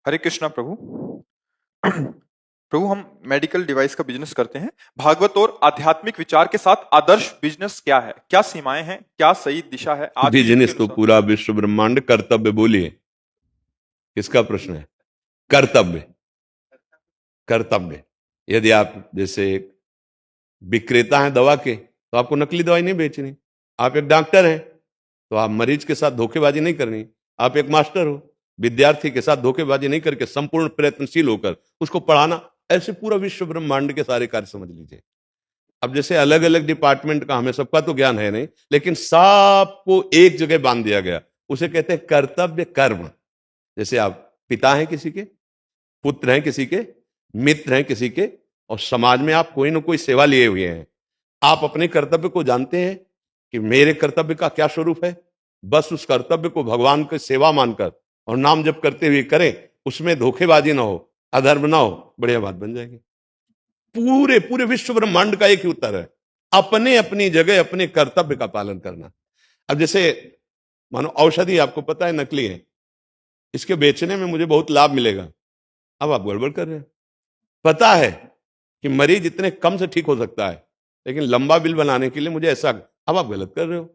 हरे कृष्णा प्रभु। प्रभु, हम medical device का business करते हैं। भागवत और आध्यात्मिक विचार के साथ आदर्श बिजनेस क्या है? क्या सीमाएं हैं? क्या सही दिशा है आज के युग के बिजनेस तो अनुसार? पूरा विश्व ब्रह्मांड कर्तव्य बोलिए, किसका प्रश्न है? कर्तव्य। कर्तव्य। यदि आप जैसे एक विक्रेता हैं दवा के, तो आपको नकली दवाई नहीं बेचनी। आप एक डॉक्टर हैं, तो आप मरीज के साथ धोखेबाजी नहीं करनी। आप एक मास्टर हो, विद्यार्थी के साथ धोखेबाजी नहीं करके संपूर्ण प्रयत्नशील होकर उसको पढ़ाना। ऐसे पूरा विश्व ब्रह्मांड के सारे कार्य समझ लीजिए। अब जैसे अलग अलग डिपार्टमेंट का हमें सबका तो ज्ञान है नहीं, लेकिन सबको एक जगह बांध दिया गया, उसे कहते हैं कर्तव्य कर्म। जैसे आप पिता हैं किसी के, पुत्र हैं किसी के, मित्र हैं किसी के, और समाज में आप कोई ना कोई सेवा लिए हुए हैं। आप अपने कर्तव्य को जानते हैं कि मेरे कर्तव्य का क्या स्वरूप है। बस उस कर्तव्य को भगवान की सेवा मानकर और नाम जप करते हुए करें, उसमें धोखेबाजी ना हो, अधर्म ना हो, बढ़िया बात बन जाएगी। पूरे पूरे विश्व ब्रह्मांड का एक ही उत्तर है, अपने अपनी जगह अपने कर्तव्य का पालन करना। अब जैसे मानो औषधि आपको पता है नकली है, इसके बेचने में मुझे बहुत लाभ मिलेगा। अब आप गड़बड़ कर रहे हैं। पता है कि मरीज इतने कम से ठीक हो सकता है, लेकिन लंबा बिल बनाने के लिए मुझे ऐसा, अब आप गलत कर रहे हो।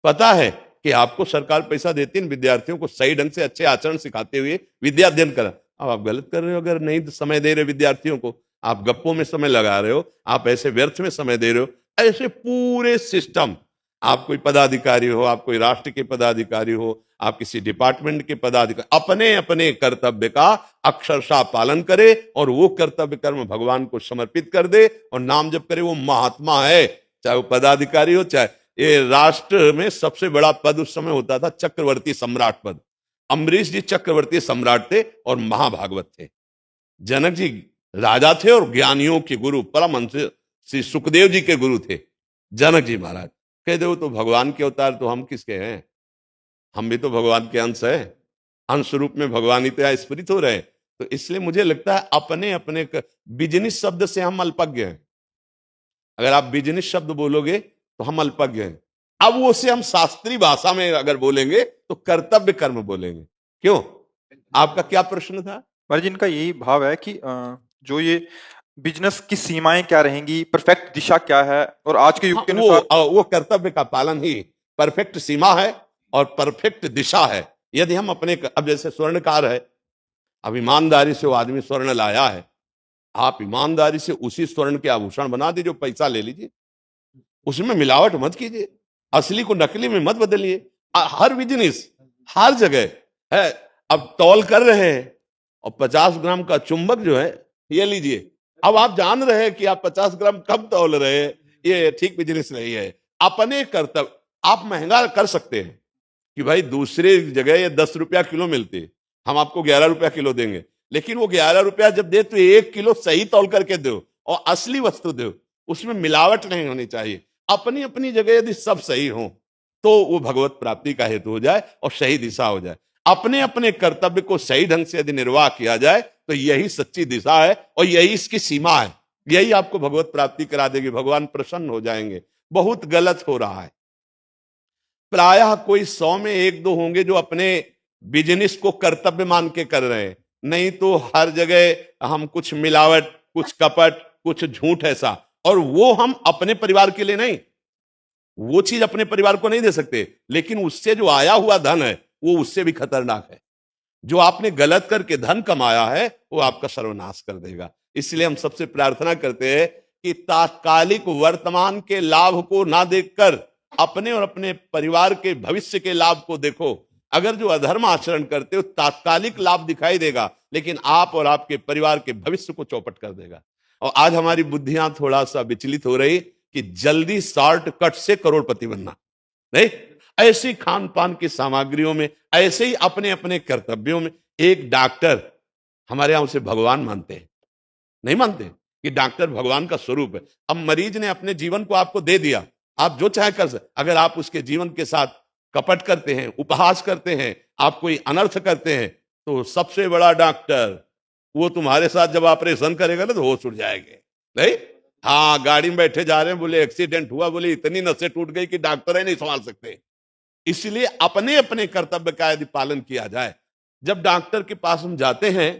पता है कि आपको सरकार पैसा देती है विद्यार्थियों को सही ढंग से अच्छे आचरण सिखाते हुए विद्या अध्ययन करा, अब आप गलत कर रहे हो। अगर नहीं समय दे रहे विद्यार्थियों को, आप गप्पों में समय लगा रहे हो, आप ऐसे व्यर्थ में समय दे रहे हो। ऐसे पूरे सिस्टम, आप कोई पदाधिकारी हो, आप कोई राष्ट्र के पदाधिकारी हो, आप किसी डिपार्टमेंट के पदाधिकारी, अपने अपने कर्तव्य का अक्षरशः पालन करे और वो कर्तव्य कर्म भगवान को समर्पित कर दे और नाम जप करे। वो महात्मा है, चाहे वो पदाधिकारी हो, चाहे ये राष्ट्र में सबसे बड़ा पद उस समय होता था चक्रवर्ती सम्राट पद। अम्बरीश जी चक्रवर्ती सम्राट थे और महाभागवत थे। जनक जी राजा थे और ज्ञानियों के गुरु परमहंस श्री सुखदेव जी के गुरु थे जनक जी महाराज। कह दो तो भगवान के अवतार, तो हम किसके हैं? हम भी तो भगवान के अंश है, अंश रूप में भगवान ही तो यहाँ स्फुरित हो रहे हैं। तो इसलिए मुझे लगता है अपने अपने बिजनेस शब्द से हम अल्पज्ञ हैं। अगर आप बिजनेस शब्द बोलोगे तो हम अल्पज्ञ हैं। अब वो से हम शास्त्रीय भाषा में अगर बोलेंगे तो कर्तव्य कर्म बोलेंगे। क्यों? आपका क्या प्रश्न था? महाराज, इनका यही भाव है कि जो ये बिजनेस की सीमाएं क्या रहेंगी, परफेक्ट दिशा क्या है, और आज के युग हाँ, के अनुसार। वो कर्तव्य का पालन ही परफेक्ट सीमा है और परफेक्ट दिशा है। यदि हम अपने, अब जैसे स्वर्णकार है, अब ईमानदारी से वो आदमी स्वर्ण लाया है, आप ईमानदारी से उसी स्वर्ण के आभूषण बना दीजिए, जो पैसा ले लीजिए, उसमें मिलावट मत कीजिए, असली को नकली में मत बदलिए। हर बिजनेस हर जगह है। अब तौल कर रहे हैं और 50 ग्राम का चुंबक जो है ये लीजिए, अब आप जान रहे हैं कि आप 50 ग्राम कम तौल रहे हैं, ये ठीक बिजनेस नहीं है। अपने कर्तव्य आप महंगा कर सकते हैं कि भाई दूसरे जगह ये 10 रुपया किलो मिलते, हम आपको 11 रुपया किलो देंगे, लेकिन वो 11 रुपया जब दे तो 1 किलो सही तौल करके दो और असली वस्तु दो, उसमें मिलावट नहीं होनी चाहिए। अपनी अपनी जगह यदि सब सही हो तो वो भगवत प्राप्ति का हेतु हो जाए और सही दिशा हो जाए। अपने अपने कर्तव्य को सही ढंग से यदि निर्वाह किया जाए तो यही सच्ची दिशा है और यही इसकी सीमा है। यही आपको भगवत प्राप्ति करा देगी, भगवान प्रसन्न हो जाएंगे। बहुत गलत हो रहा है। प्रायः कोई 100 में 1-2 होंगे जो अपने बिजनेस को कर्तव्य मान के कर रहे हैं, नहीं तो हर जगह हम कुछ मिलावट, कुछ कपट, कुछ झूठ ऐसा। और वो हम अपने परिवार के लिए नहीं, वो चीज अपने परिवार को नहीं दे सकते, लेकिन उससे जो आया हुआ धन है वो उससे भी खतरनाक है। जो आपने गलत करके धन कमाया है वो आपका सर्वनाश कर देगा। इसलिए हम सबसे प्रार्थना करते हैं कि तात्कालिक वर्तमान के लाभ को ना देखकर अपने और अपने परिवार के भविष्य के लाभ को देखो। अगर जो अधर्म आचरण करते हो तात्कालिक लाभ दिखाई देगा, लेकिन आप और आपके परिवार के भविष्य को चौपट कर देगा। और आज हमारी बुद्धियां थोड़ा सा विचलित हो रही कि जल्दी शॉर्टकट से करोड़पति बनना नहीं, ऐसी खान पान की सामग्रियों में, ऐसे ही अपने अपने कर्तव्यों में। एक डॉक्टर हमारे यहां उसे भगवान मानते हैं, नहीं मानते कि डॉक्टर भगवान का स्वरूप है। अब मरीज ने अपने जीवन को आपको दे दिया, आप जो चाहे कर सकते। अगर आप उसके जीवन के साथ कपट करते हैं, उपहास करते हैं, आप कोई अनर्थ करते हैं, तो सबसे बड़ा डॉक्टर वो तुम्हारे साथ जब ऑपरेशन करेगा ना तो होश उड़ जाएंगे। नहीं, हाँ, गाड़ी में बैठे जा रहे हैं, बोले एक्सीडेंट हुआ, बोले इतनी नसें टूट गई कि डॉक्टर ही नहीं संभाल सकते। इसलिए अपने अपने कर्तव्य का यदि पालन किया जाए जब डॉक्टर के पास हम जाते हैं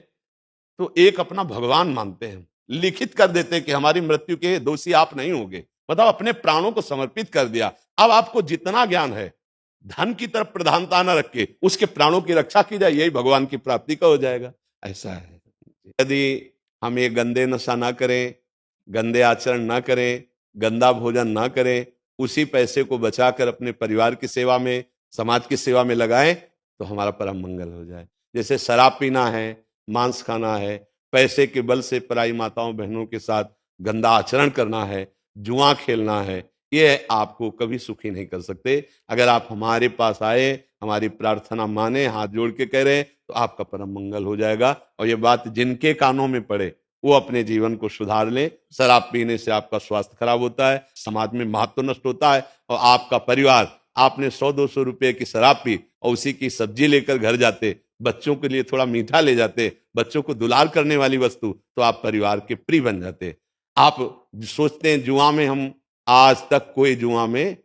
तो एक अपना भगवान मानते हैं, लिखित कर देते हैं कि हमारी मृत्यु के दोषी आप नहीं होंगे, मतलब अपने प्राणों को समर्पित कर दिया। अब आपको जितना ज्ञान है, धन की तरफ प्रधानता न रख के उसके प्राणों की रक्षा की जाए, यही भगवान की प्राप्ति का हो जाएगा। ऐसा है। यदि हम ये गंदे नशा ना करें, गंदे आचरण ना करें, गंदा भोजन ना करें, उसी पैसे को बचाकर अपने परिवार की सेवा में, समाज की सेवा में लगाएं, तो हमारा परम मंगल हो जाए। जैसे शराब पीना है, मांस खाना है, पैसे के बल से पराई माताओं बहनों के साथ गंदा आचरण करना है, जुआ खेलना है, ये आपको कभी सुखी नहीं कर सकते। अगर आप हमारे पास आए, हमारी प्रार्थना माने, हाथ जोड़ के कह रहे हैं, तो आपका परम मंगल हो जाएगा। और ये बात जिनके कानों में पड़े वो अपने जीवन को सुधार ले। शराब पीने से आपका स्वास्थ्य खराब होता है, समाज में महत्व नष्ट होता है, और आपका परिवार, आपने 100-200 रुपए की शराब पी और उसी की सब्जी लेकर घर जाते, बच्चों के लिए थोड़ा मीठा ले जाते, बच्चों को दुलार करने वाली वस्तु, तो आप परिवार के प्रिय बन जाते। आप सोचते हैं जुआ में, हम आज तक कोई जुआ में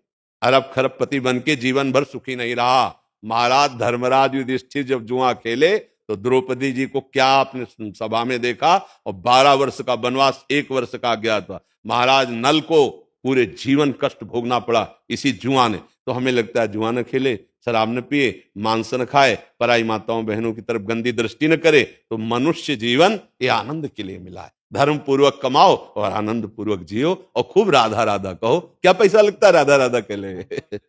अरब खरबपति बन के जीवन भर सुखी नहीं रहा। महाराज धर्मराज युधिष्ठिर जब जुआ खेले तो द्रौपदी जी को क्या आपने सभा में देखा, और 12 वर्ष का वनवास, 1 वर्ष का अज्ञातवास। महाराज नल को पूरे जीवन कष्ट भोगना पड़ा इसी जुआ ने। तो हमें लगता है जुआ न खेले, शराब न पिए, मांस न खाए, पराई माताओं बहनों की तरफ गंदी दृष्टि न करे, तो मनुष्य जीवन ये आनंद के लिए मिला है। धर्म पूर्वक कमाओ और आनंद पूर्वक जियो, और खूब राधा राधा कहो। क्या पैसा लगता है राधा राधा के लिए?